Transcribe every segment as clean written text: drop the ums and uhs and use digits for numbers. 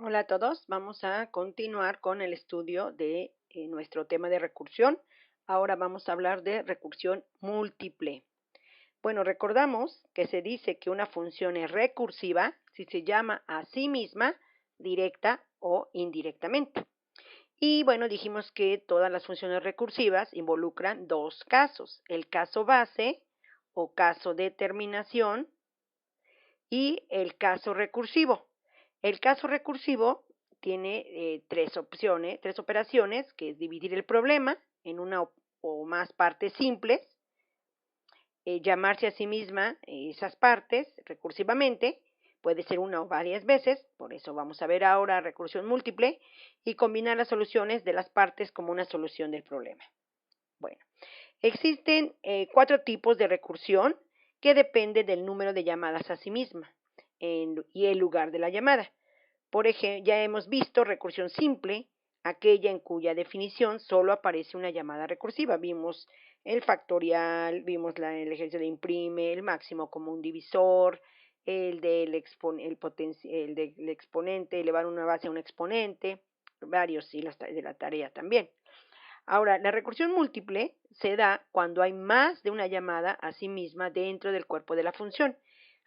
Hola a todos, vamos a continuar con el estudio de nuestro tema de recursión. Ahora vamos a hablar de recursión múltiple. Bueno, recordamos que se dice que una función es recursiva si se llama a sí misma directa o indirectamente. Y bueno, dijimos que todas las funciones recursivas involucran dos casos, el caso base o caso de terminación y el caso recursivo. El caso recursivo tiene tres opciones, tres operaciones, que es dividir el problema en una o más partes simples, llamarse a sí misma esas partes recursivamente, puede ser una o varias veces, por eso vamos a ver ahora recursión múltiple, y combinar las soluciones de las partes como una solución del problema. Bueno, existen cuatro tipos de recursión que depende del número de llamadas a sí misma y el lugar de la llamada. Por ejemplo, ya hemos visto recursión simple, aquella en cuya definición solo aparece una llamada recursiva. Vimos el factorial, vimos el ejercicio de imprime, el máximo común divisor, el del exponente, elevar una base a un exponente, varios y de la tarea también. Ahora, la recursión múltiple se da cuando hay más de una llamada a sí misma dentro del cuerpo de la función.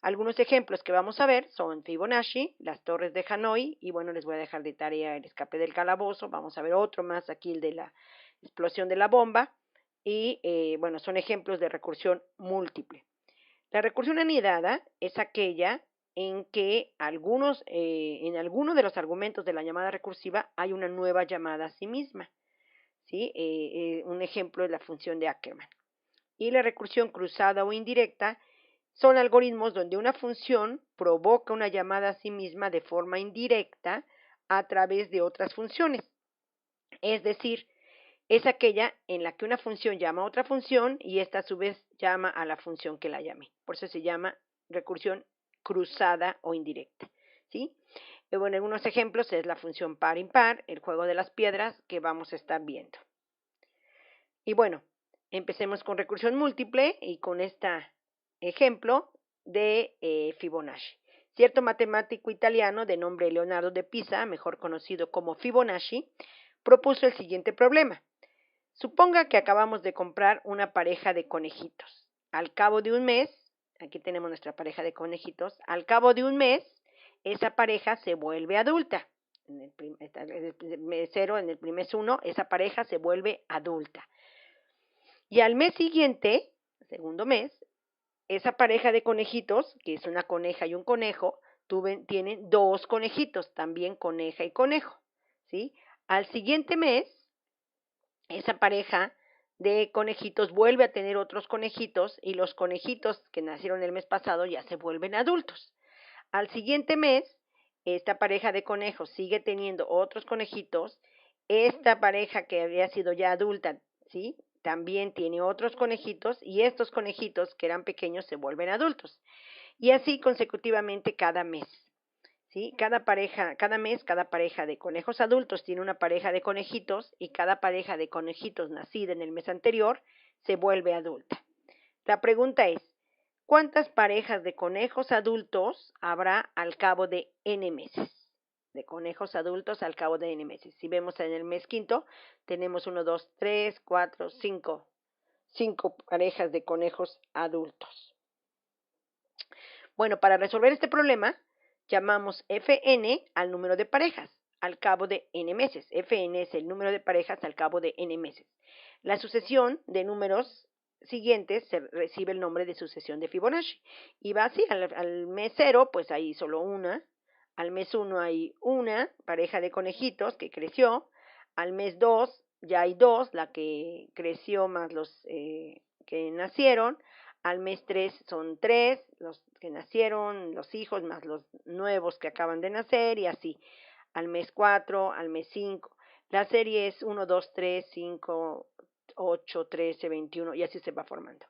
Algunos ejemplos que vamos a ver son Fibonacci, las torres de Hanoi, y bueno, les voy a dejar de tarea el escape del calabozo. Vamos a ver otro más aquí, el de la explosión de la bomba, y bueno, son ejemplos de recursión múltiple. La recursión anidada es aquella en que en alguno de los argumentos de la llamada recursiva hay una nueva llamada a sí misma. ¿Sí? Un ejemplo es la función de Ackermann. Y la recursión cruzada o indirecta son algoritmos donde una función provoca una llamada a sí misma de forma indirecta a través de otras funciones. Es decir, es aquella en la que una función llama a otra función y esta a su vez llama a la función que la llame. Por eso se llama recursión cruzada o indirecta. ¿Sí? Bueno, algunos ejemplos es la función par-impar, el juego de las piedras que vamos a estar viendo. Y bueno, empecemos con recursión múltiple y con este ejemplo de Fibonacci. Cierto matemático italiano de nombre Leonardo de Pisa, mejor conocido como Fibonacci, propuso el siguiente problema. Suponga que acabamos de comprar una pareja de conejitos. Al cabo de un mes, aquí tenemos nuestra pareja de conejitos, al cabo de un mes, esa pareja se vuelve adulta. En el mes 0, en el mes 1, esa pareja se vuelve adulta. Y al mes siguiente, segundo mes, esa pareja de conejitos, que es una coneja y un conejo, tienen dos conejitos, también coneja y conejo, ¿sí? Al siguiente mes, esa pareja de conejitos vuelve a tener otros conejitos y los conejitos que nacieron el mes pasado ya se vuelven adultos. Al siguiente mes, esta pareja de conejos sigue teniendo otros conejitos. Esta pareja que había sido ya adulta, ¿sí? También tiene otros conejitos y estos conejitos que eran pequeños se vuelven adultos. Y así consecutivamente cada mes. ¿Sí? Cada mes, cada pareja de conejos adultos tiene una pareja de conejitos y cada pareja de conejitos nacida en el mes anterior se vuelve adulta. La pregunta es, ¿cuántas parejas de conejos adultos habrá al cabo de n meses? De conejos adultos al cabo de n meses. Si vemos en el mes quinto, tenemos 1, 2, 3, 4, 5. 5 parejas de conejos adultos. Bueno, para resolver este problema, llamamos Fn al número de parejas al cabo de n meses. Fn es el número de parejas al cabo de n meses. La sucesión de números siguientes se recibe el nombre de sucesión de Fibonacci. Y va así, al mes 0, pues hay solo una. Al mes 1 hay una pareja de conejitos que creció. Al mes 2 ya hay dos, la que creció más los que nacieron. Al mes 3 son 3, los que nacieron, los hijos, más los nuevos que acaban de nacer, y así. Al mes 4, al mes 5. La serie es 1, 2, 3, 5, 8, 13, 21, y así se va formando.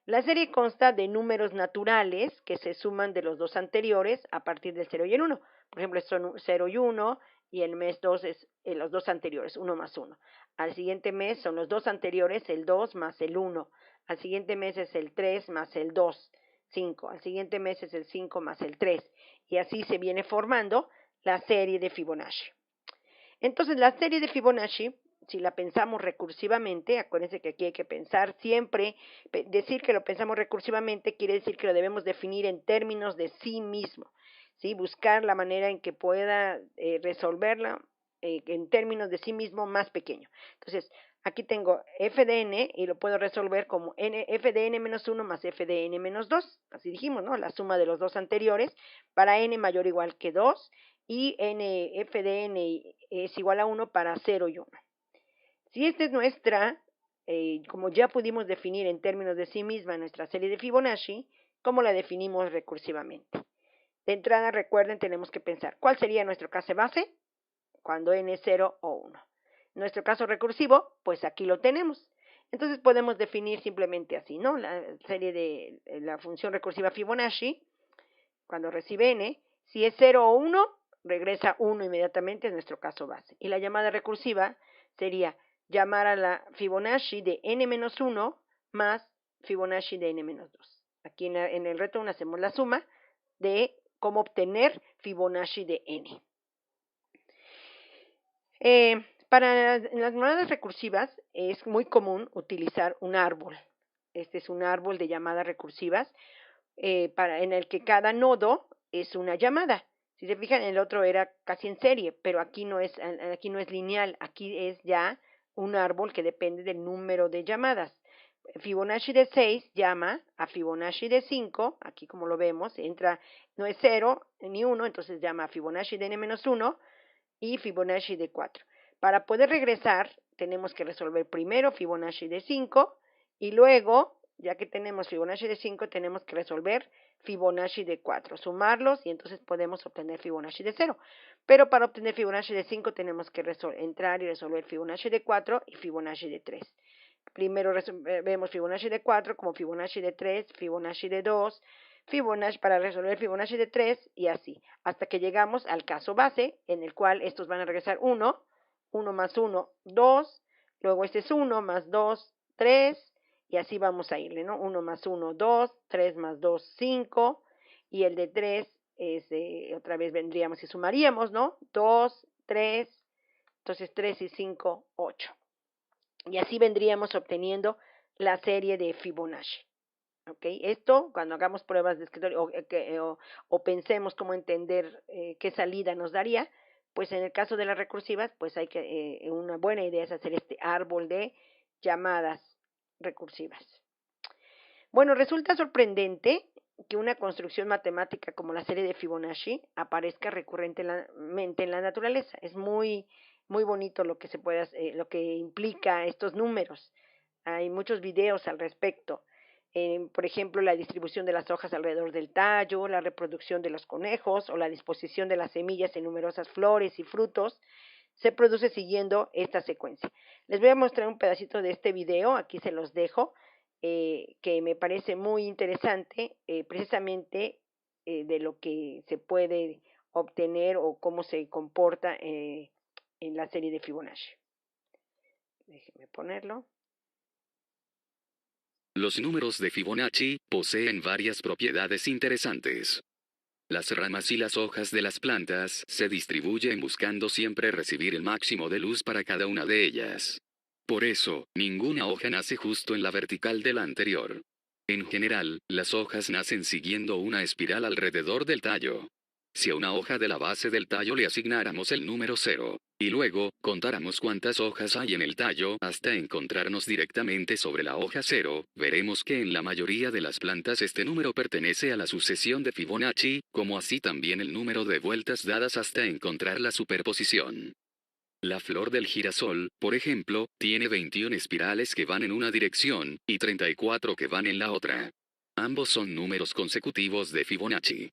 La serie consta de números naturales que se suman de los dos anteriores a partir del 0 y el 1. Por ejemplo, son 0 y 1, y el mes 2 es los dos anteriores, 1 más 1. Al siguiente mes son los dos anteriores, el 2 más el 1. Al siguiente mes es el 3 más el 2, 5. Al siguiente mes es el 5 más el 3. Y así se viene formando la serie de Fibonacci. Entonces, la serie de Fibonacci, si la pensamos recursivamente, acuérdense que aquí hay que pensar siempre, decir que lo pensamos recursivamente quiere decir que lo debemos definir en términos de sí mismo, ¿sí? Buscar la manera en que pueda resolverla en términos de sí mismo más pequeño. Entonces, aquí tengo f de n y lo puedo resolver como f de n menos 1 más f de n menos 2, así dijimos, ¿no? La suma de los dos anteriores para n mayor o igual que 2 y f de n es igual a 1 para 0 y 1. Si esta es nuestra, como ya pudimos definir en términos de sí misma nuestra serie de Fibonacci, ¿cómo la definimos recursivamente? De entrada, recuerden, tenemos que pensar, ¿cuál sería nuestro caso base? Cuando n es 0 o 1. Nuestro caso recursivo, pues aquí lo tenemos. Entonces podemos definir simplemente así, ¿no? La serie de la función recursiva Fibonacci, cuando recibe n, si es 0 o 1, regresa 1 inmediatamente, es nuestro caso base. Y la llamada recursiva sería llamar a la Fibonacci de n-1 más Fibonacci de n-2. Aquí en el reto 1 hacemos la suma de cómo obtener Fibonacci de n. Para las llamadas recursivas es muy común utilizar un árbol. Este es un árbol de llamadas recursivas en el que cada nodo es una llamada. Si se fijan, el otro era casi en serie, pero aquí no es lineal, aquí es ya un árbol que depende del número de llamadas. Fibonacci de 6 llama a Fibonacci de 5, aquí como lo vemos, no es 0 ni 1, entonces llama a Fibonacci de n-1 y Fibonacci de 4. Para poder regresar, tenemos que resolver primero Fibonacci de 5 y luego, ya que tenemos Fibonacci de 5, tenemos que resolver Fibonacci de 4, sumarlos y entonces podemos obtener Fibonacci de 0. Pero para obtener Fibonacci de 5 tenemos que entrar y resolver Fibonacci de 4 y Fibonacci de 3. Primero vemos Fibonacci de 4 como Fibonacci de 3, Fibonacci de 2, Fibonacci para resolver Fibonacci de 3 y así, hasta que llegamos al caso base, en el cual estos van a regresar 1, 1 más 1, 2, luego este es 1 más 2, 3, y así vamos a irle, ¿no? 1 más 1, 2, 3 más 2, 5, y el de 3 es, otra vez vendríamos y sumaríamos, ¿no? 2, 3, entonces 3 y 5, 8. Y así vendríamos obteniendo la serie de Fibonacci. ¿Okay? Esto, cuando hagamos pruebas de escritorio o pensemos cómo entender qué salida nos daría, pues en el caso de las recursivas, pues hay que una buena idea es hacer este árbol de llamadas recursivas. Bueno, resulta sorprendente que una construcción matemática como la serie de Fibonacci aparezca recurrentemente en la naturaleza. Es muy bonito lo que lo que implica estos números. Hay muchos videos al respecto. Por ejemplo, la distribución de las hojas alrededor del tallo, la reproducción de los conejos o la disposición de las semillas en numerosas flores y frutos se produce siguiendo esta secuencia. Les voy a mostrar un pedacito de este video, aquí se los dejo, que me parece muy interesante, precisamente de lo que se puede obtener o cómo se comporta en la serie de Fibonacci. Déjenme ponerlo. Los números de Fibonacci poseen varias propiedades interesantes. Las ramas y las hojas de las plantas se distribuyen buscando siempre recibir el máximo de luz para cada una de ellas. Por eso, ninguna hoja nace justo en la vertical de la anterior. En general, las hojas nacen siguiendo una espiral alrededor del tallo. Si a una hoja de la base del tallo le asignáramos el número 0, y luego, contáramos cuántas hojas hay en el tallo hasta encontrarnos directamente sobre la hoja 0, veremos que en la mayoría de las plantas este número pertenece a la sucesión de Fibonacci, como así también el número de vueltas dadas hasta encontrar la superposición. La flor del girasol, por ejemplo, tiene 21 espirales que van en una dirección, y 34 que van en la otra. Ambos son números consecutivos de Fibonacci.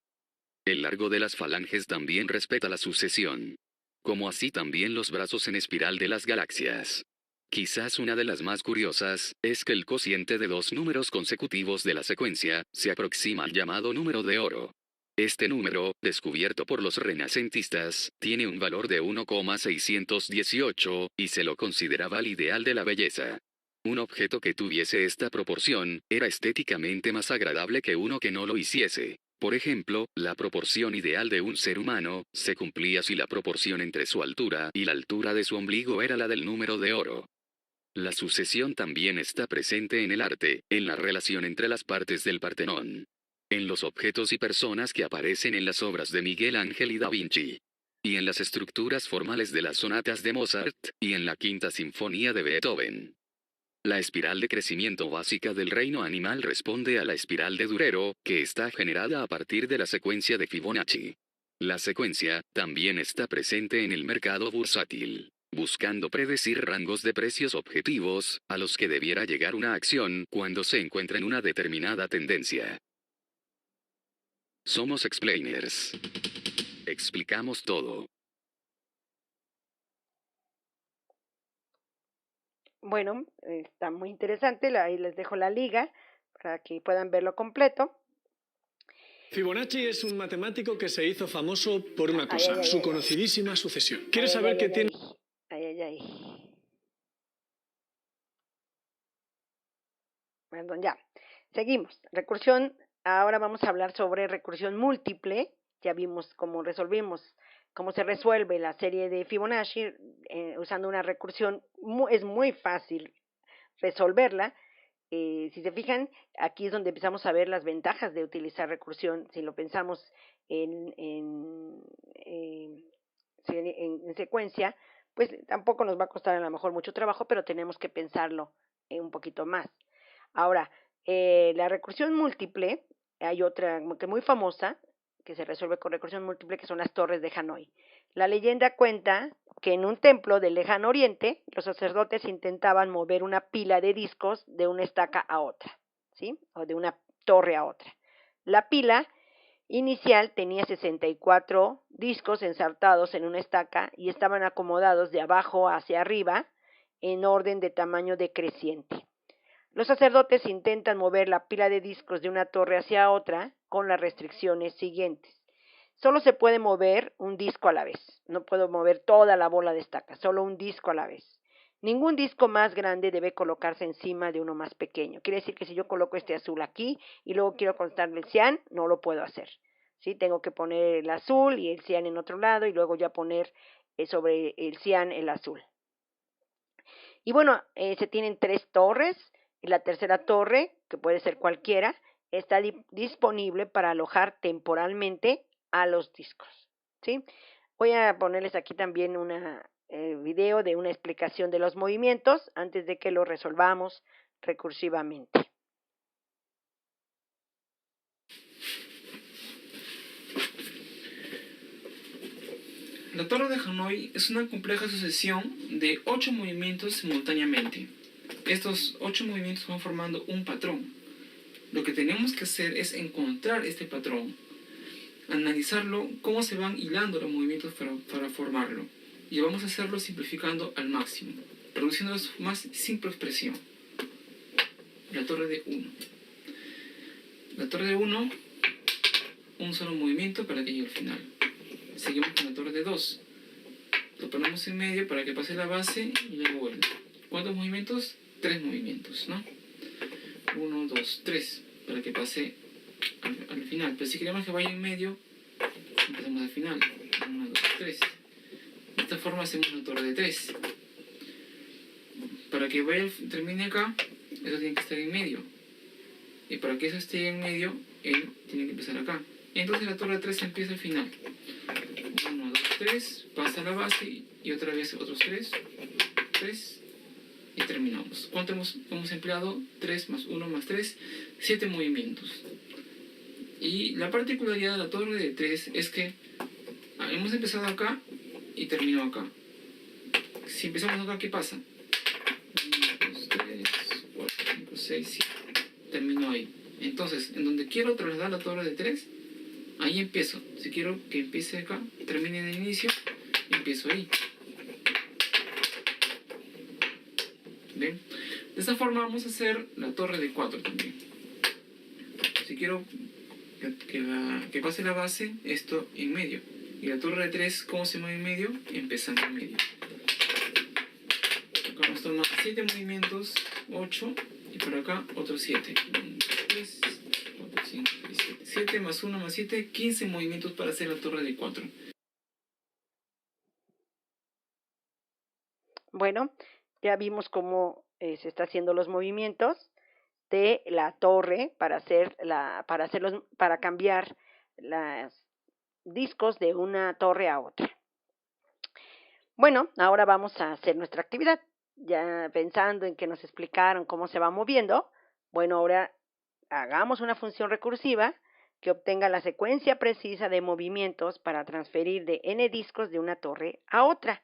El largo de las falanges también respeta la sucesión. Como así también los brazos en espiral de las galaxias. Quizás una de las más curiosas, es que el cociente de dos números consecutivos de la secuencia, se aproxima al llamado número de oro. Este número, descubierto por los renacentistas, tiene un valor de 1,618, y se lo consideraba el ideal de la belleza. Un objeto que tuviese esta proporción, era estéticamente más agradable que uno que no lo hiciese. Por ejemplo, la proporción ideal de un ser humano se cumplía si la proporción entre su altura y la altura de su ombligo era la del número de oro. La sucesión también está presente en el arte, en la relación entre las partes del Partenón, en los objetos y personas que aparecen en las obras de Miguel Ángel y Da Vinci, y en las estructuras formales de las sonatas de Mozart, y en la Quinta Sinfonía de Beethoven. La espiral de crecimiento básica del reino animal responde a la espiral de Durero, que está generada a partir de la secuencia de Fibonacci. La secuencia también está presente en el mercado bursátil, buscando predecir rangos de precios objetivos, a los que debiera llegar una acción cuando se encuentra en una determinada tendencia. Somos explainers. Explicamos todo. Bueno, está muy interesante, ahí les dejo la liga para que puedan verlo completo. Fibonacci es un matemático que se hizo famoso por una cosa, su conocidísima sucesión. ¿Quieres saber qué tiene? Perdón, ya. Seguimos. Recursión, ahora vamos a hablar sobre recursión múltiple. Ya vimos cómo cómo se resuelve la serie de Fibonacci usando una recursión. Es muy fácil resolverla. Si se fijan, aquí es donde empezamos a ver las ventajas de utilizar recursión. Si lo pensamos en secuencia, pues tampoco nos va a costar a lo mejor mucho trabajo, pero tenemos que pensarlo un poquito más. Ahora, la recursión múltiple, hay otra que muy famosa, que se resuelve con recursión múltiple, que son las torres de Hanoi. La leyenda cuenta que en un templo del lejano oriente, los sacerdotes intentaban mover una pila de discos de una estaca a otra, ¿sí? O de una torre a otra. La pila inicial tenía 64 discos ensartados en una estaca y estaban acomodados de abajo hacia arriba en orden de tamaño decreciente. Los sacerdotes intentan mover la pila de discos de una torre hacia otra con las restricciones siguientes. Solo se puede mover un disco a la vez. No puedo mover toda la bola de estaca, solo un disco a la vez. Ningún disco más grande debe colocarse encima de uno más pequeño. Quiere decir que si yo coloco este azul aquí y luego quiero colocarle el cian, no lo puedo hacer. ¿Sí? Tengo que poner el azul y el cian en otro lado y luego ya poner sobre el cian el azul. Y bueno, se tienen 3 torres. Y la tercera torre, que puede ser cualquiera, está disponible para alojar temporalmente a los discos, ¿sí? Voy a ponerles aquí también un video de una explicación de los movimientos antes de que lo resolvamos recursivamente. La torre de Hanoi es una compleja sucesión de 8 movimientos simultáneamente. Estos 8 movimientos van formando un patrón. Lo que tenemos que hacer es encontrar este patrón, analizarlo, cómo se van hilando los movimientos para formarlo. Y vamos a hacerlo simplificando al máximo, reduciendo a su más simple expresión. La torre de 1. La torre de 1, un solo movimiento para que llegue al final. Seguimos con la torre de 2. Lo ponemos en medio para que pase la base y luego vuelve. ¿Cuántos movimientos? 3 movimientos, ¿no? 1, 2, 3, para que pase al final. Pero si queremos que vaya en medio, empezamos al final. 1, 2, 3. De esta forma hacemos una torre de 3. Para que termine acá, eso tiene que estar en medio. Y para que eso esté en medio, él tiene que empezar acá. Entonces la torre de 3 empieza al final. 1, 2, 3, pasa a la base y otra vez otros 3, 3 y terminamos. ¿Cuánto hemos empleado? 3 más 1 más 3, 7 movimientos. Y la particularidad de la torre de 3 es que hemos empezado acá y terminó acá. Si empezamos acá, ¿qué pasa? 1, 2, 3, 4, 5, 6, 7. Terminó ahí. Entonces, en donde quiero trasladar la torre de 3, ahí empiezo. Si quiero que empiece acá, termine en el inicio, empiezo ahí. ¿Ven? De esta forma vamos a hacer la torre de 4 también. Si quiero que pase la base, esto en medio. Y la torre de 3, ¿cómo se mueve en medio? Empezando en medio. Acá nos toma 7 movimientos, 8, y por acá otros 7. 1, 2, 3, 4, 5, 6, 7. 7 más 1 más 7, 15 movimientos para hacer la torre de 4. Bueno, ya vimos cómo se está haciendo los movimientos de la torre para cambiar los discos de una torre a otra. Bueno, ahora vamos a hacer nuestra actividad. Ya pensando en que nos explicaron cómo se va moviendo, bueno, ahora hagamos una función recursiva que obtenga la secuencia precisa de movimientos para transferir de n discos de una torre a otra,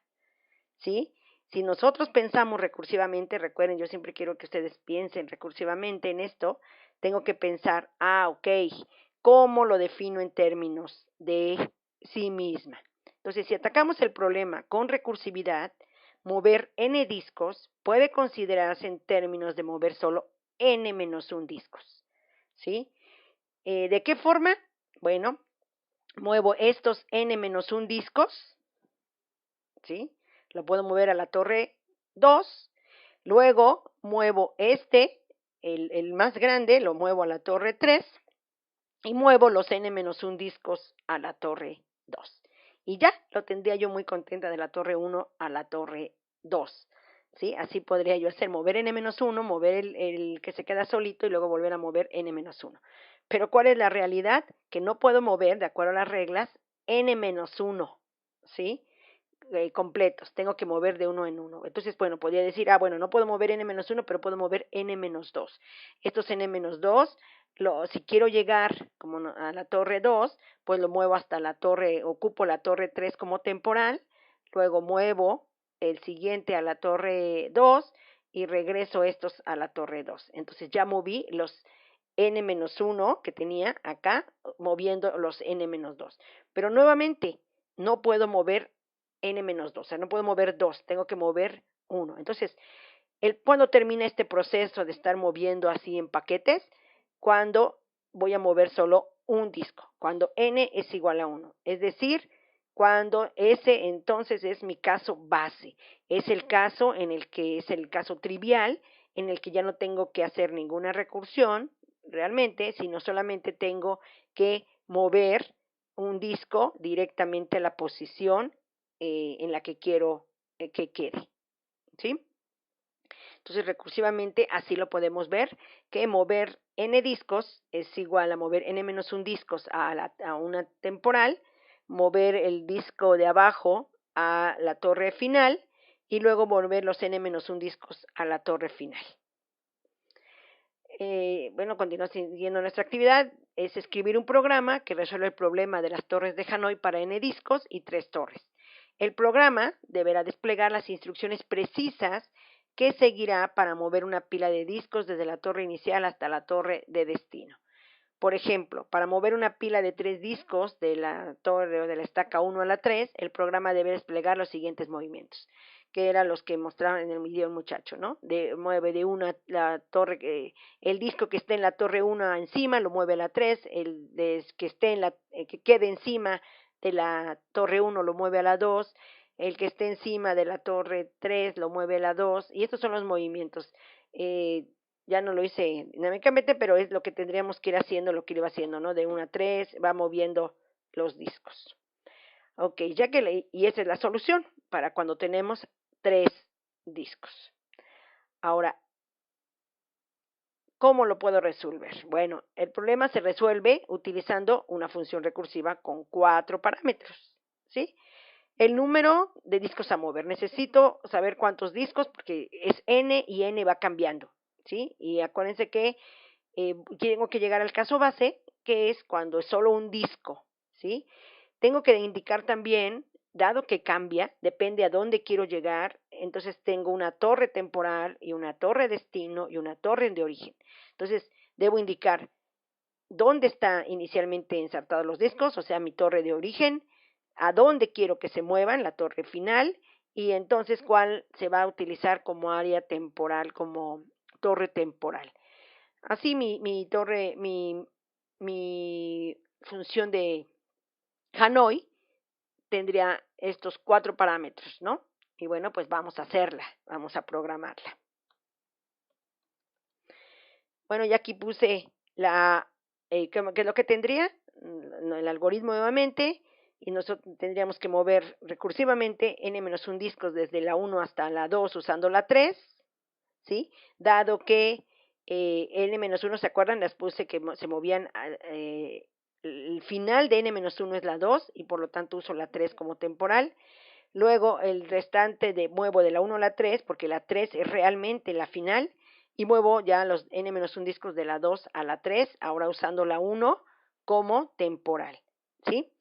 ¿sí? Si nosotros pensamos recursivamente, recuerden, yo siempre quiero que ustedes piensen recursivamente en esto, tengo que pensar, ok, ¿cómo lo defino en términos de sí misma? Entonces, si atacamos el problema con recursividad, mover n discos puede considerarse en términos de mover solo n-1 discos, ¿sí? ¿De qué forma? Bueno, muevo estos n-1 discos, ¿sí? Lo puedo mover a la torre 2, luego muevo el más grande, lo muevo a la torre 3 y muevo los n-1 discos a la torre 2. Y ya lo tendría yo muy contenta de la torre 1 a la torre 2. ¿Sí? Así podría yo hacer mover n-1, mover el que se queda solito y luego volver a mover n-1. Pero ¿cuál es la realidad? Que no puedo mover, de acuerdo a las reglas, n-1, ¿sí? Completos, tengo que mover de uno en uno. Entonces, bueno, podría decir, bueno, no puedo mover n-1, pero puedo mover n-2. Estos n-2, si quiero llegar como a la torre 2, pues lo muevo hasta la torre, ocupo la torre 3 como temporal, luego muevo el siguiente a la torre 2 y regreso estos a la torre 2. Entonces ya moví los n-1 que tenía acá, moviendo los n-2. Pero nuevamente, no puedo mover n-2, o sea, no puedo mover 2, tengo que mover 1. Entonces, ¿cuándo termina este proceso de estar moviendo así en paquetes? Cuando voy a mover solo un disco, cuando n es igual a 1, es decir, cuando ese entonces es mi caso base, es el caso en el que es el caso trivial, en el que ya no tengo que hacer ninguna recursión realmente, sino solamente tengo que mover un disco directamente a la posición en la que quiero que quede, ¿sí? Entonces, recursivamente, así lo podemos ver, que mover n discos es igual a mover n-1 discos a una temporal, mover el disco de abajo a la torre final y luego volver los n-1 discos a la torre final. Bueno, continuamos siguiendo nuestra actividad, es escribir un programa que resuelve el problema de las torres de Hanoi para n discos y 3 torres. El programa deberá desplegar las instrucciones precisas que seguirá para mover una pila de discos desde la torre inicial hasta la torre de destino. Por ejemplo, para mover una pila de 3 discos de la torre o de la estaca 1 a la 3, el programa debe desplegar los siguientes movimientos, que eran los que mostraban en el video el muchacho, ¿no? Mueve de una la torre, el disco que esté en la torre 1 encima, lo mueve a la 3, que esté que quede encima de la torre 1 lo mueve a la 2, el que esté encima de la torre 3 lo mueve a la 2, y estos son los movimientos. Ya no lo hice dinámicamente, pero es lo que tendríamos que ir haciendo, lo que iba haciendo, ¿no? De 1 a 3, va moviendo los discos. Ok, y esa es la solución para cuando tenemos 3 discos. Ahora, ¿cómo lo puedo resolver? Bueno, el problema se resuelve utilizando una función recursiva con 4 parámetros, ¿sí? El número de discos a mover. Necesito saber cuántos discos porque es n y n va cambiando, ¿sí? Y acuérdense que tengo que llegar al caso base, que es cuando es solo un disco, ¿sí? Tengo que indicar también, dado que cambia, depende a dónde quiero llegar, entonces tengo una torre temporal y una torre destino y una torre de origen. Entonces, debo indicar dónde está inicialmente insertados los discos, o sea, mi torre de origen, a dónde quiero que se muevan, la torre final, y entonces cuál se va a utilizar como área temporal, como torre temporal. Así mi función de Hanoi tendría estos 4 parámetros, ¿no? Y bueno, pues vamos a hacerla, vamos a programarla. Bueno, ya aquí puse ¿qué es lo que tendría? El algoritmo nuevamente, y nosotros tendríamos que mover recursivamente n-1 discos desde la 1 hasta la 2 usando la 3, ¿sí? Dado que n-1, ¿se acuerdan? Las puse que se movían, el final de n-1 es la 2 y por lo tanto uso la 3 como temporal. Luego el restante muevo de la 1 a la 3 porque la 3 es realmente la final y muevo ya los n-1 discos de la 2 a la 3, ahora usando la 1 como temporal, ¿sí?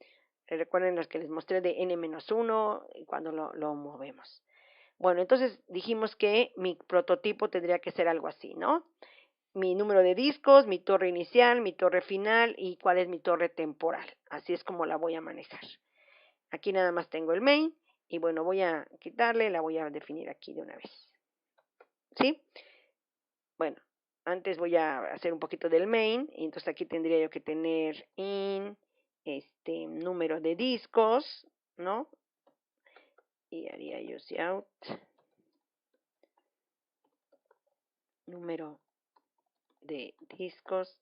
Recuerden los que les mostré de n-1 cuando lo movemos. Bueno, entonces dijimos que mi prototipo tendría que ser algo así, ¿no? Mi número de discos, mi torre inicial, mi torre final y cuál es mi torre temporal. Así es como la voy a manejar. Aquí nada más tengo el main y bueno, voy a quitarle, la voy a definir aquí de una vez. ¿Sí? Bueno, antes voy a hacer un poquito del main y entonces aquí tendría yo que tener número de discos, ¿no? Y haría yo out, número de discos,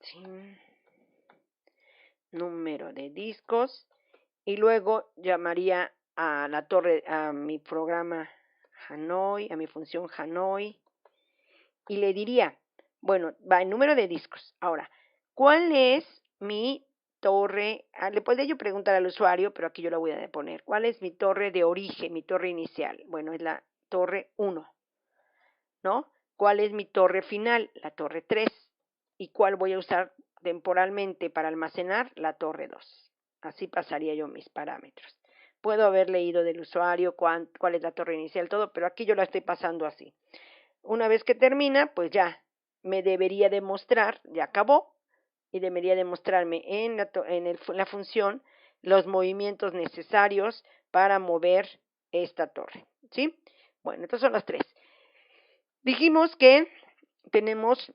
¿sí? Número de discos y luego llamaría a la torre, a mi programa Hanoi, a mi función Hanoi y le diría, bueno, va el número de discos. Ahora, ¿cuál es mi torre? Le podría yo preguntar al usuario, pero aquí yo la voy a poner. ¿Cuál es mi torre de origen, mi torre inicial? Bueno, es la torre 1, ¿no? ¿Cuál es mi torre final? La torre 3. ¿Y cuál voy a usar temporalmente para almacenar? La torre 2. Así pasaría yo mis parámetros. Puedo haber leído del usuario cuál es la torre inicial, todo, pero aquí yo la estoy pasando así. Una vez que termina, pues ya me debería demostrar, ya acabó, y debería demostrarme en la función los movimientos necesarios para mover esta torre, ¿sí? Bueno, estas son las tres. Dijimos que tenemos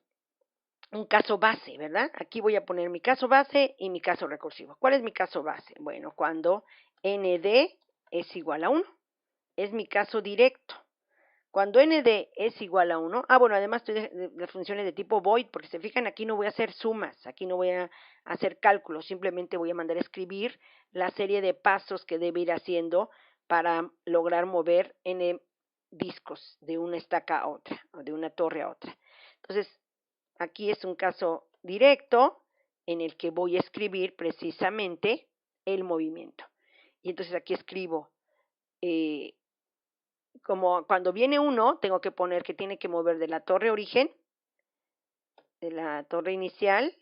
un caso base, ¿verdad? Aquí voy a poner mi caso base y mi caso recursivo. ¿Cuál es mi caso base? Bueno, cuando nd es igual a 1. Es mi caso directo. Cuando nd es igual a 1, bueno, además estoy de las funciones de tipo void, porque se fijan, aquí no voy a hacer sumas, aquí no voy a hacer cálculos, simplemente voy a mandar a escribir la serie de pasos que debe ir haciendo para lograr mover n discos de una estaca a otra, o de una torre a otra. Entonces, aquí es un caso directo en el que voy a escribir precisamente el movimiento. Y entonces aquí escribo, como cuando viene 1, tengo que poner que tiene que mover de la torre origen, de la torre inicial.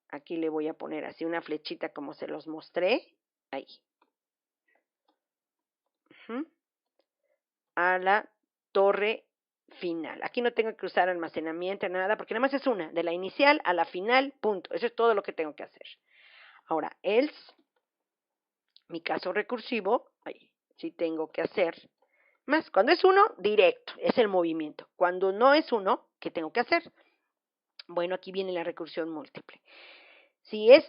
Aquí le voy a poner así una flechita como se los mostré. Ahí. A la torre final. Aquí no tengo que usar almacenamiento, nada, porque nada más es una, de la inicial a la final, punto. Eso es todo lo que tengo que hacer. Ahora, else, mi caso recursivo, ahí sí tengo que hacer más. Cuando es 1, directo, es el movimiento. Cuando no es 1, ¿qué tengo que hacer? Bueno, aquí viene la recursión múltiple. Si es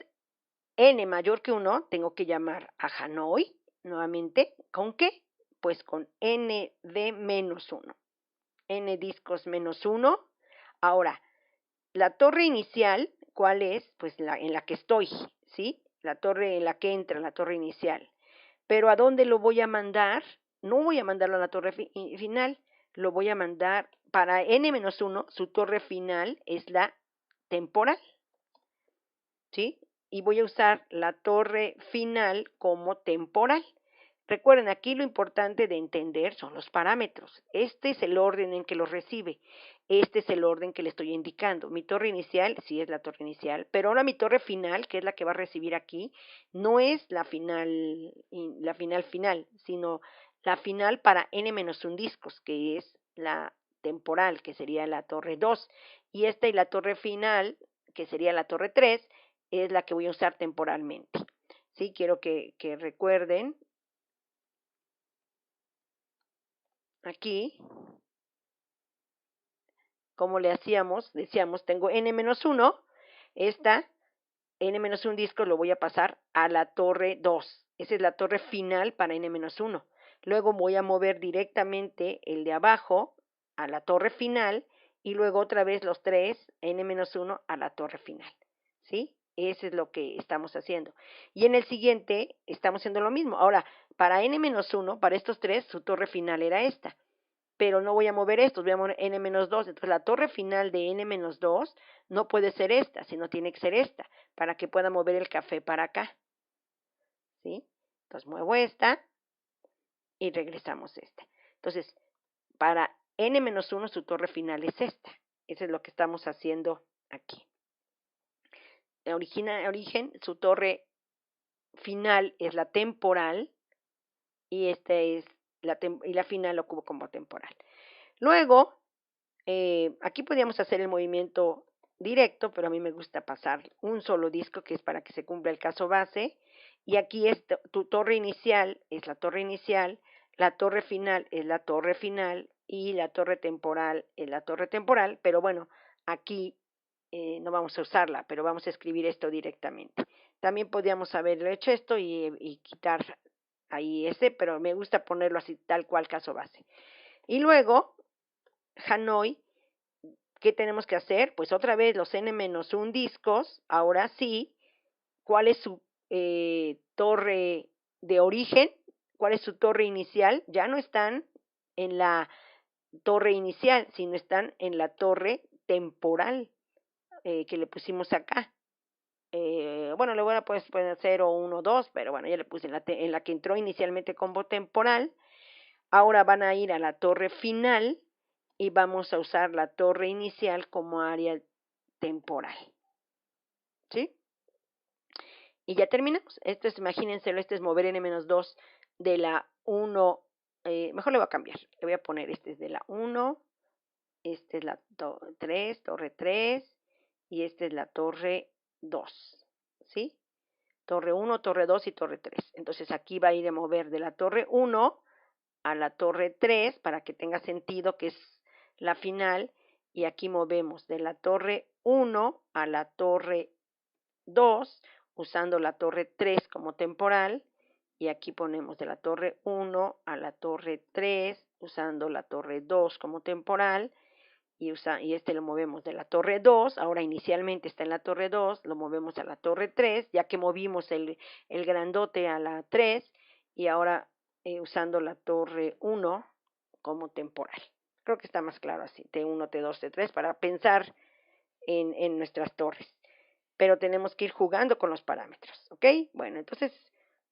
n mayor que 1, tengo que llamar a Hanoi nuevamente. ¿Con qué? Pues con nd menos 1. N discos menos 1. Ahora, la torre inicial, ¿cuál es? Pues en la que estoy, ¿sí? La torre en la que entra, la torre inicial. Pero ¿a dónde lo voy a mandar? No voy a mandarlo a la torre final, lo voy a mandar para n-1, su torre final es la temporal, ¿sí? Y voy a usar la torre final como temporal. Recuerden, aquí lo importante de entender son los parámetros. Este es el orden en que los recibe. Este es el orden que le estoy indicando. Mi torre inicial, sí es la torre inicial, pero ahora mi torre final, que es la que va a recibir aquí, no es la final, sino la final para n-1 discos, que es la temporal, que sería la torre 2. Y esta y la torre final, que sería la torre 3, es la que voy a usar temporalmente. Sí, quiero que recuerden aquí, como le hacíamos, decíamos, tengo n-1, esta n-1 disco lo voy a pasar a la torre 2. Esa es la torre final para n-1. Luego voy a mover directamente el de abajo a la torre final y luego otra vez los 3, n-1 a la torre final, ¿sí? Eso es lo que estamos haciendo. Y en el siguiente estamos haciendo lo mismo. Ahora, para n-1, para estos 3, su torre final era esta. Pero no voy a mover estos, voy a mover n-2. Entonces, la torre final de n-2 no puede ser esta, sino tiene que ser esta, para que pueda mover el café para acá, ¿sí? Entonces, muevo esta y regresamos esta. Entonces, para n-1 su torre final es esta. Eso es lo que estamos haciendo aquí. Origen, su torre final es la temporal y esta es la final lo ocupo como temporal. Luego, aquí podríamos hacer el movimiento directo, pero a mí me gusta pasar un solo disco, que es para que se cumpla el caso base. Y aquí tu torre inicial es la torre inicial, la torre final es la torre final y la torre temporal es la torre temporal. Pero bueno, aquí no vamos a usarla, pero vamos a escribir esto directamente. También podríamos haber hecho esto y quitar ahí ese, pero me gusta ponerlo así, tal cual caso base. Y luego, Hanoi, ¿qué tenemos que hacer? Pues otra vez los n-1 discos, ahora sí, ¿cuál es su torre de origen? ¿Cuál es su torre inicial? Ya no están en la torre inicial, sino están en la torre temporal que le pusimos acá. Bueno, le voy a poner 0, 1, 2, pero bueno, ya le puse en la que entró inicialmente como temporal. Ahora van a ir a la torre final y vamos a usar la torre inicial como área temporal, ¿sí? Y ya terminamos. Esto es, imagínenselo, este es mover n-2 de la 1, mejor le voy a cambiar, le voy a poner este es de la 1, este es la 3, torre 3, y esta es la torre 2, ¿sí? Torre 1, torre 2 y torre 3. Entonces aquí va a ir a mover de la torre 1 a la torre 3 para que tenga sentido que es la final, y aquí movemos de la torre 1 a la torre 2 usando la torre 3 como temporal, y aquí ponemos de la torre 1 a la torre 3 usando la torre 2 como temporal, y este lo movemos de la torre 2, ahora inicialmente está en la torre 2, lo movemos a la torre 3, ya que movimos el grandote a la 3, y ahora usando la torre 1 como temporal. Creo que está más claro así, T1, T2, T3, para pensar en nuestras torres. Pero tenemos que ir jugando con los parámetros, ¿ok? Bueno, entonces,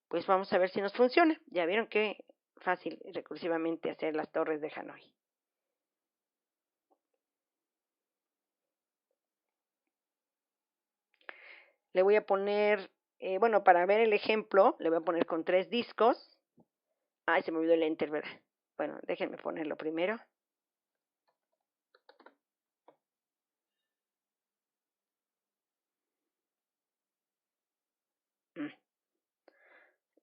pues vamos a ver si nos funciona. Ya vieron qué fácil recursivamente hacer las torres de Hanoi. Le voy a poner, bueno, para ver el ejemplo, le voy a poner con 3 discos. Ay, se me olvidó el enter, ¿verdad? Bueno, déjenme ponerlo primero.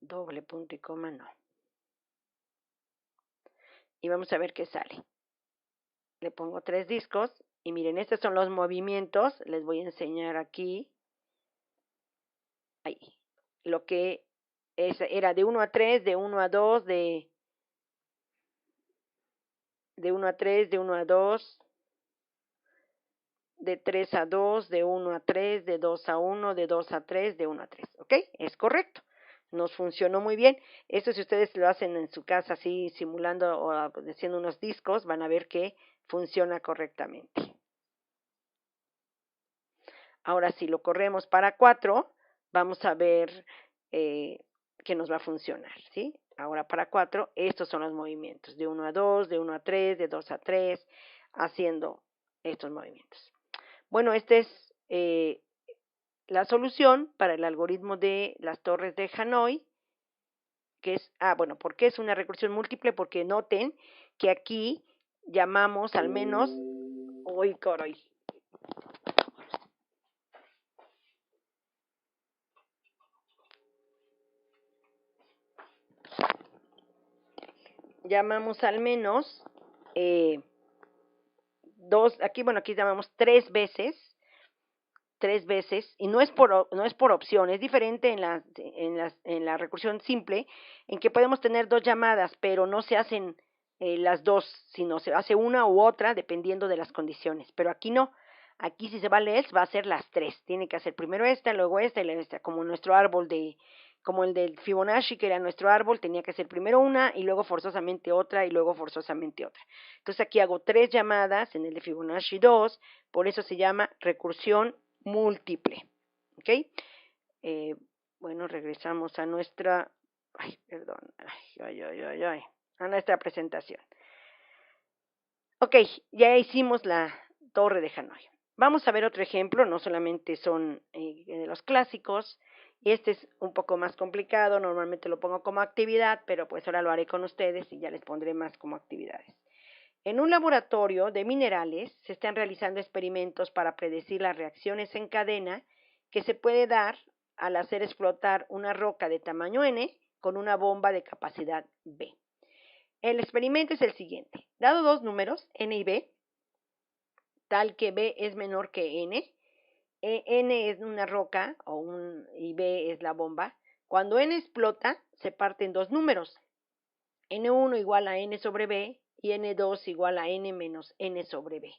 Doble punto y coma, no. Y vamos a ver qué sale. Le pongo 3 discos y miren, estos son los movimientos. Les voy a enseñar aquí. Ahí. Lo que era de 1 a 3, de 1 a 2, de 1 a 3, de 1 a 2, de 3 a 2, de 1 a 3, de 2 a 1, de 2 a 3, de 1 a 3. ¿Ok? Es correcto. Nos funcionó muy bien. Esto si ustedes lo hacen en su casa así simulando o haciendo unos discos, van a ver que funciona correctamente. Ahora si lo corremos para 4, vamos a ver que nos va a funcionar, ¿sí? Ahora para 4, estos son los movimientos, de 1 a 2, de 1 a 3, de 2 a 3, haciendo estos movimientos. Bueno, esta es la solución para el algoritmo de las torres de Hanoi, que es, bueno, ¿por qué es una recursión múltiple? Porque noten que aquí llamamos al menos, uy, caray, llamamos al menos aquí llamamos 3 veces, y no es por opción, es diferente en la recursión simple, en que podemos tener 2 llamadas, pero no se hacen las dos, sino se hace una u otra dependiendo de las condiciones, pero aquí no. Aquí si se vale else va a ser las tres, tiene que hacer primero esta, luego esta y luego esta, como nuestro árbol como el del Fibonacci, que era nuestro árbol, tenía que hacer primero una y luego forzosamente otra y luego forzosamente otra. Entonces aquí hago 3 llamadas en el de Fibonacci 2, por eso se llama recursión múltiple. ¿Ok? Bueno, regresamos a nuestra, a nuestra presentación. Ok, ya hicimos la torre de Hanoi. Vamos a ver otro ejemplo, no solamente son de los clásicos, y este es un poco más complicado, normalmente lo pongo como actividad, pero pues ahora lo haré con ustedes y ya les pondré más como actividades. En un laboratorio de minerales se están realizando experimentos para predecir las reacciones en cadena que se puede dar al hacer explotar una roca de tamaño N con una bomba de capacidad B. El experimento es el siguiente. Dado dos números, N y B, tal que B es menor que N, N es una roca y B es la bomba. Cuando N explota, se parte en dos números. N1 igual a N sobre B y N2 igual a N menos N sobre B.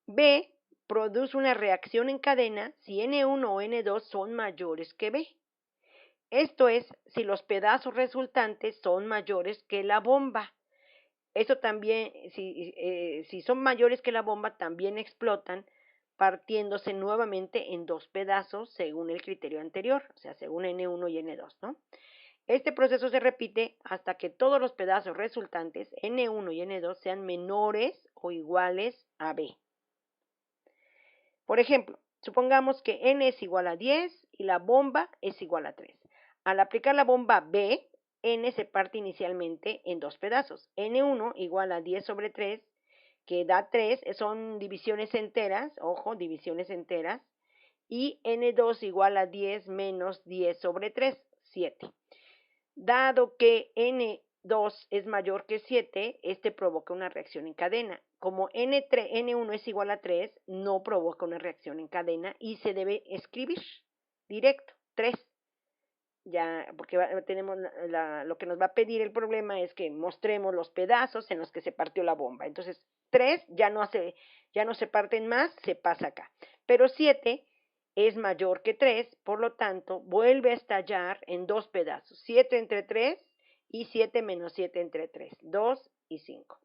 B produce una reacción en cadena si N1 o N2 son mayores que B. Esto es, si los pedazos resultantes son mayores que la bomba. Eso también, si son mayores que la bomba, también explotan partiéndose nuevamente en dos pedazos según el criterio anterior, o sea, según N1 y N2, ¿no? Este proceso se repite hasta que todos los pedazos resultantes, N1 y N2, sean menores o iguales a B. Por ejemplo, supongamos que N es igual a 10 y la bomba es igual a 3. Al aplicar la bomba B, N se parte inicialmente en dos pedazos. N1 igual a 10 sobre 3, que da 3, son divisiones enteras, ojo, divisiones enteras, y N2 igual a 10 menos 10 sobre 3, 7. Dado que N2 es mayor que 7, este provoca una reacción en cadena. Como N1 es igual a 3, no provoca una reacción en cadena y se debe escribir directo, 3. Ya, porque tenemos lo que nos va a pedir el problema es que mostremos los pedazos en los que se partió la bomba. Entonces, 3 ya no se parten más, se pasa acá. Pero 7 es mayor que 3, por lo tanto, vuelve a estallar en dos pedazos. 7 entre 3 y 7 menos 7 entre 3, 2 y 5.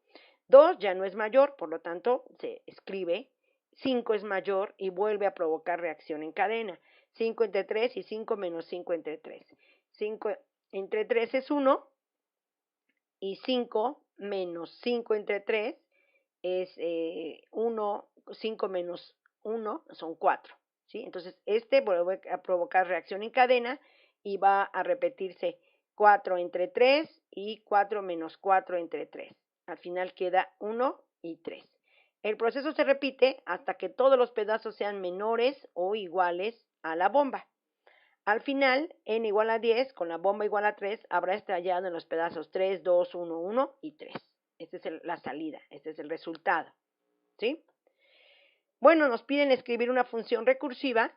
2 ya no es mayor, por lo tanto, se escribe. 5 es mayor y vuelve a provocar reacción en cadena. 5 entre 3 y 5 menos 5 entre 3. 5 entre 3 es 1 y 5 menos 5 entre 3 es 1, 5 menos 1 son 4. ¿Sí? Entonces, este vuelve a provocar reacción en cadena y va a repetirse 4 entre 3 y 4 menos 4 entre 3. Al final queda 1 y 3. El proceso se repite hasta que todos los pedazos sean menores o iguales a la bomba. Al final, N igual a 10, con la bomba igual a 3, habrá estallado en los pedazos 3, 2, 1, 1 y 3. Esta es la salida, este es el resultado. ¿Sí? Bueno, nos piden escribir una función recursiva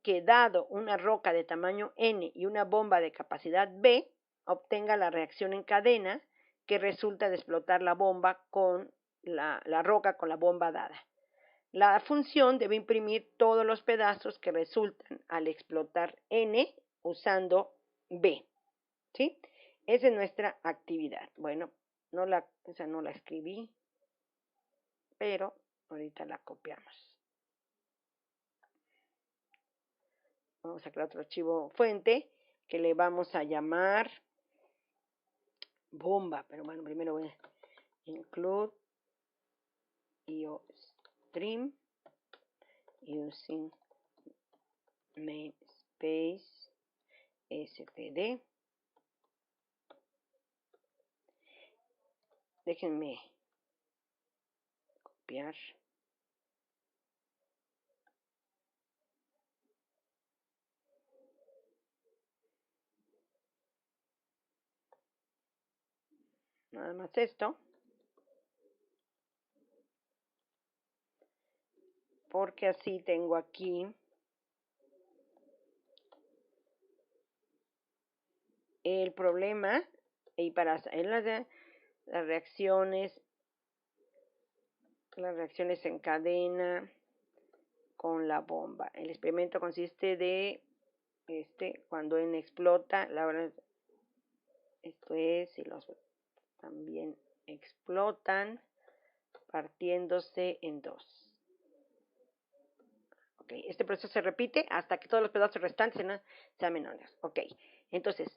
que, dado una roca de tamaño N y una bomba de capacidad B, obtenga la reacción en cadena que resulta de explotar la bomba con la roca con la bomba dada. La función debe imprimir todos los pedazos que resultan al explotar N usando B. ¿Sí? Esa es nuestra actividad. Bueno, esa no la escribí, pero ahorita la copiamos. Vamos a crear otro archivo fuente que le vamos a llamar bomba. Pero bueno, primero voy a include IOStream using namespace std. Déjenme copiar. Nada más esto. Porque así tengo aquí el problema y para las reacciones en cadena con la bomba. El experimento consiste de cuando N explota, la verdad, esto es, si los también explotan, partiéndose en dos. Okay. Este proceso se repite hasta que todos los pedazos restantes sean menores. Ok, entonces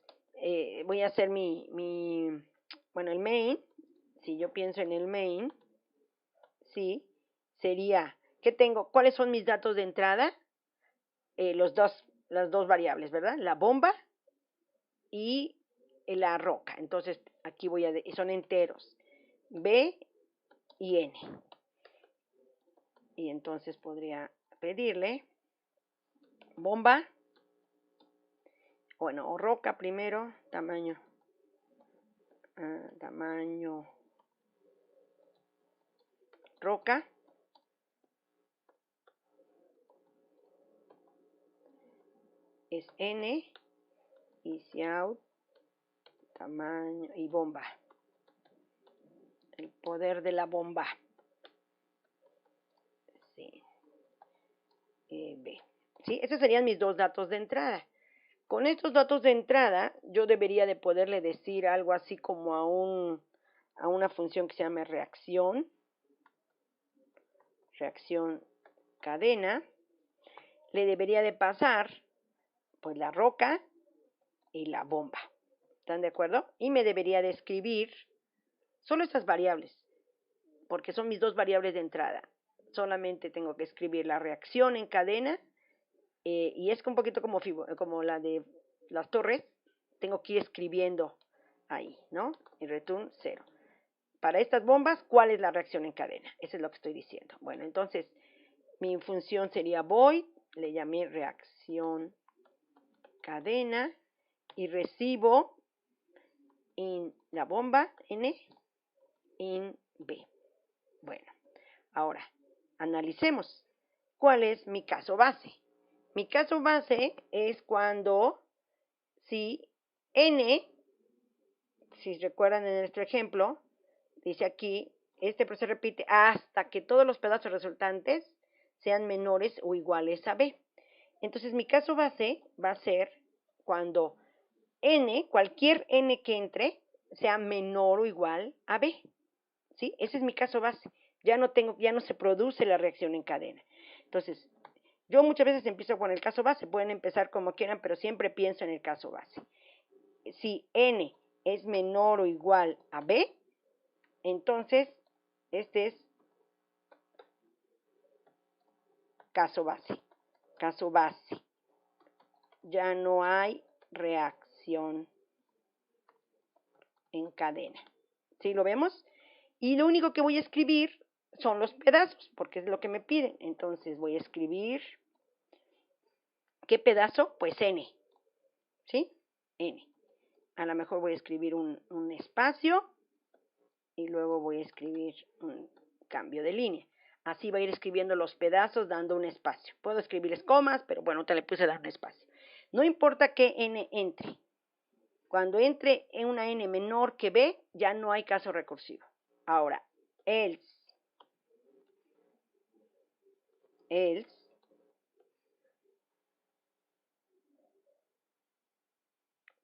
voy a hacer el main. Si yo pienso en el main, sí, sería, ¿qué tengo? ¿Cuáles son mis datos de entrada? Las dos variables, ¿verdad? La bomba y la roca. Entonces, aquí son enteros. B y N. Y entonces podría pedirle bomba, o roca primero, tamaño roca, es N, y Cout, tamaño, y bomba, el poder de la bomba, sí, B. ¿Sí? Esos serían mis dos datos de entrada. Con estos datos de entrada, yo debería de poderle decir algo así como a una función que se llama reacción cadena, le debería de pasar pues la roca y la bomba. ¿Están de acuerdo? Y me debería de escribir solo estas variables, porque son mis dos variables de entrada. Solamente tengo que escribir la reacción en cadena, y es un poquito como la de las torres, tengo que ir escribiendo ahí, ¿no? Y return 0. Para estas bombas, ¿cuál es la reacción en cadena? Eso es lo que estoy diciendo. Bueno, entonces, mi función sería void, le llamé reacción cadena, y recibo en la bomba N, en B. Bueno, ahora, analicemos. ¿Cuál es mi caso base? Mi caso base es cuando, si N, si recuerdan en nuestro ejemplo, dice aquí, este proceso se repite hasta que todos los pedazos resultantes sean menores o iguales a B. Entonces, mi caso base va a ser cuando N, cualquier N que entre, sea menor o igual a B. ¿Sí? Ese es mi caso base. Ya no se produce la reacción en cadena. Entonces, yo muchas veces empiezo con el caso base, pueden empezar como quieran, pero siempre pienso en el caso base. Si N es menor o igual a B, entonces este es caso base. Caso base. Ya no hay reacción en cadena. ¿Sí lo vemos? Y lo único que voy a escribir son los pedazos, porque es lo que me piden. Entonces voy a escribir, ¿qué pedazo? Pues N. ¿Sí? N. A lo mejor voy a escribir un espacio y luego voy a escribir un cambio de línea. Así va a ir escribiendo los pedazos dando un espacio. Puedo escribirles comas, pero bueno, te le puse dar un espacio. No importa que N entre. Cuando entre en una N menor que B, ya no hay caso recursivo. Ahora, else,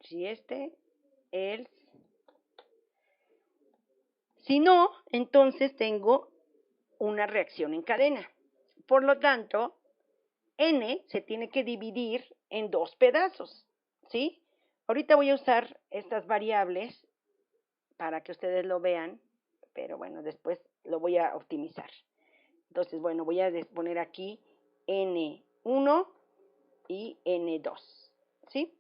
si else, si no, entonces tengo una reacción en cadena. Por lo tanto, N se tiene que dividir en dos pedazos, ¿sí? Ahorita voy a usar estas variables para que ustedes lo vean, pero bueno, después lo voy a optimizar. Entonces, bueno, voy a poner aquí N1 y N2, ¿sí?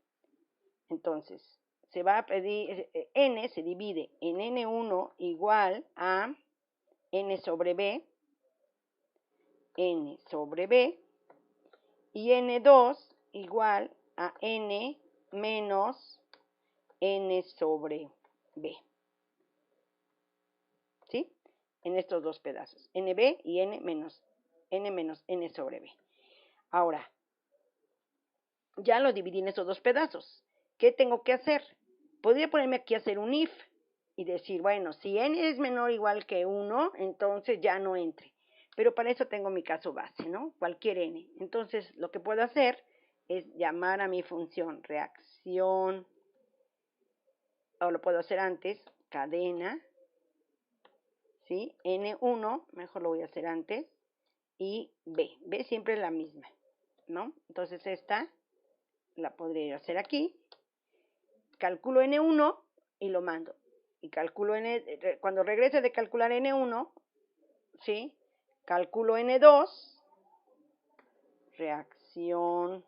Entonces, se va a pedir, N se divide en N1 igual a N sobre B, y N2 igual a N menos N sobre B. ¿Sí? En estos dos pedazos, NB y N menos N sobre B. Ahora, ya lo dividí en estos dos pedazos. ¿Qué tengo que hacer? Podría ponerme aquí a hacer un if. y decir, bueno, si n es menor o igual que 1, entonces ya no entre. Pero para eso tengo mi caso base, ¿no? Cualquier n. Entonces, lo que puedo hacer es llamar a mi función reacción, o lo puedo hacer antes, cadena, ¿sí? N1, mejor lo voy a hacer antes, y B. B siempre es la misma, ¿no? Entonces esta la podría hacer aquí. Calculo N1 y lo mando. Y calculo cuando regrese de calcular N1, ¿sí? Calculo N2, reacción,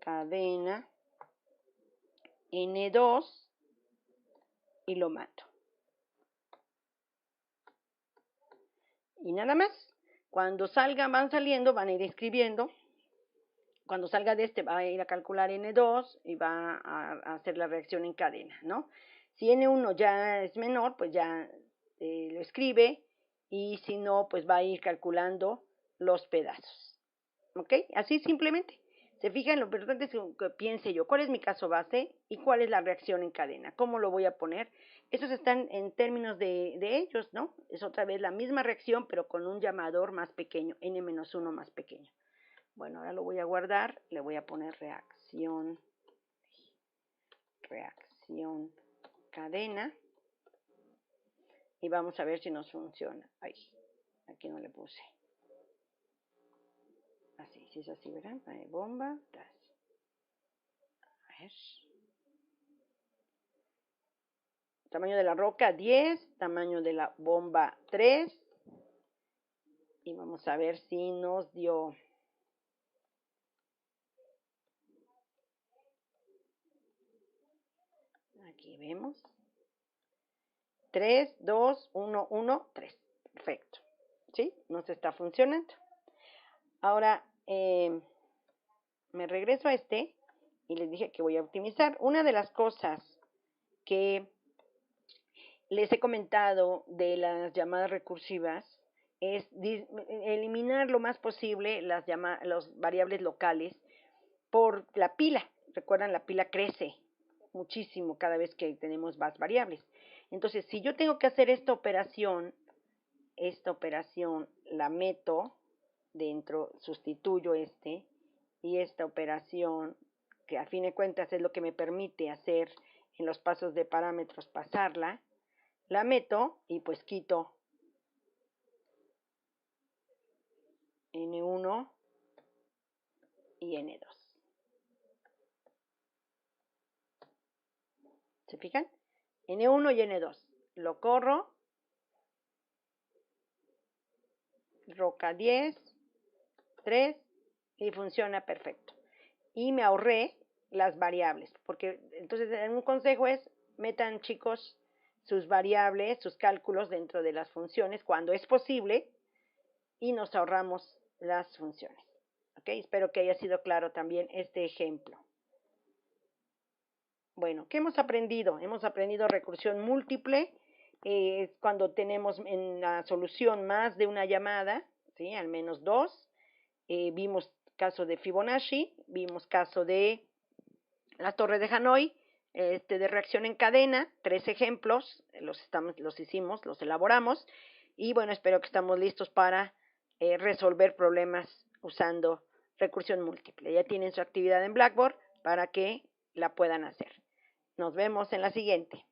cadena, N2 y lo mando. Y nada más. Cuando salgan, van saliendo, van a ir escribiendo. Cuando salga de este va a ir a calcular N2 y va a hacer la reacción en cadena, ¿no? Si N1 ya es menor, pues ya lo escribe, y si no, pues va a ir calculando los pedazos. ¿Ok? Así simplemente. Se fijan, lo importante es que piense yo, ¿cuál es mi caso base y cuál es la reacción en cadena? ¿Cómo lo voy a poner? Esos están en términos de ellos, ¿no? Es otra vez la misma reacción, pero con un llamador más pequeño, n-1 más pequeño. Bueno, ahora lo voy a guardar, le voy a poner reacción, cadena, y vamos a ver si nos funciona. Ay, aquí no le puse. Así, si es así, ¿verdad? Bomba, a ver. Tamaño de la roca 10, tamaño de la bomba 3, y vamos a ver si nos dio. Aquí vemos. 3, 2, 1, 1, 3. Perfecto. ¿Sí? Nos está funcionando. Ahora, me regreso a este y les dije que voy a optimizar. Una de las cosas que les he comentado de las llamadas recursivas es eliminar lo más posible las variables locales por la pila. Recuerdan, la pila crece muchísimo cada vez que tenemos más variables. Entonces, si yo tengo que hacer esta operación la meto dentro, sustituyo y esta operación, que a fin de cuentas es lo que me permite hacer en los pasos de parámetros, pasarla, la meto y pues quito N1 y N2. ¿Se fijan? N1 y N2. Lo corro. Roca 10, 3 y funciona perfecto. Y me ahorré las variables, porque entonces un consejo es, metan, chicos, sus variables, sus cálculos dentro de las funciones cuando es posible, y nos ahorramos las funciones. ¿Ok? Espero que haya sido claro también este ejemplo. Bueno, ¿qué hemos aprendido? Hemos aprendido recursión múltiple, cuando tenemos en la solución más de una llamada, ¿sí? Al menos 2. Vimos caso de Fibonacci, vimos caso de las torres de Hanoi, de reacción en cadena, 3 ejemplos, los hicimos, los elaboramos, y bueno, espero que estamos listos para resolver problemas usando recursión múltiple. Ya tienen su actividad en Blackboard para que la puedan hacer. Nos vemos en la siguiente.